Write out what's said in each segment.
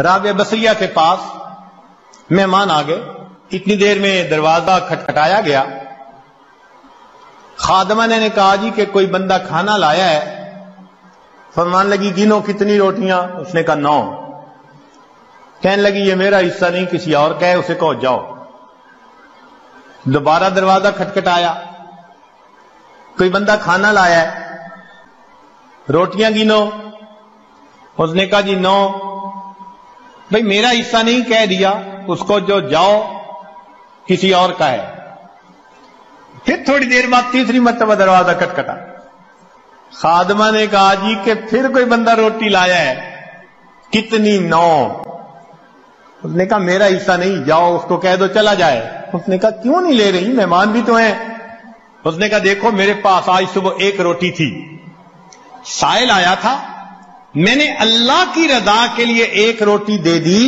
رابعہ بصریہ کے پاس مہمان آ گئے. اتنی دیر میں دروازہ کھٹکھٹایا گیا. خادمہ نے کہا جی کہ کوئی بندہ کھانا لایا ہے. فرمان لگی گنو کتنی روٹیاں؟ اس نے کہا 9. کہنے لگی یہ میرا حصہ نہیں کسی اور کا ہے، اسے کہو جاؤ. دوبارہ دروازہ کھٹکھٹایا، کوئی بندہ کھانا لایا ہے، روٹیاں گنو. اس نے کہا جی 9. بھئی میرا حصہ نہیں کہہ دیا، اس کو جو جاؤ کسی اور کا ہے. پھر تھوڑی دیر بعد تیسری مرتبہ دروازہ کھٹکھٹا. خادمہ نے کہا جی کہ پھر کوئی بندہ روٹی لایا ہے، کتنی؟ 9. اس نے کہا میرا حصہ نہیں، جاؤ اس کو کہہ دو چلا جائے. اس نے کہا کیوں نہیں لے رہی، مہمان بھی تو ہیں. اس نے کہا دیکھو میرے پاس آج صبح 1 روٹی تھی، سائل آیا تھا، میں نے اللہ کی رضا کے لیے 1 روٹی دے دی.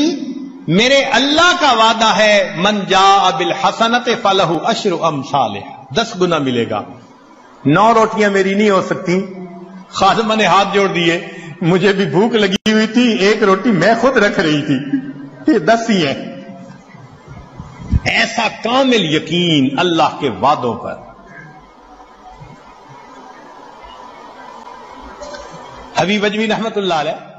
میرے اللہ کا وعدہ ہے من جاء بالحسنۃ فلہ عشر امثالھا، 10 گنا ملے گا. 9 روٹیاں میری نہیں ہو سکتی. خادمہ نے ہاتھ جوڑ دیے، مجھے بھی بھوک لگی ہوئی تھی، 1 روٹی میں خود رکھ رہی تھی، یہ 10 ہی ہیں. ایسا کامل یقین اللہ کے وعدوں پر. حبیب اجمی رحمت اللہ علیہ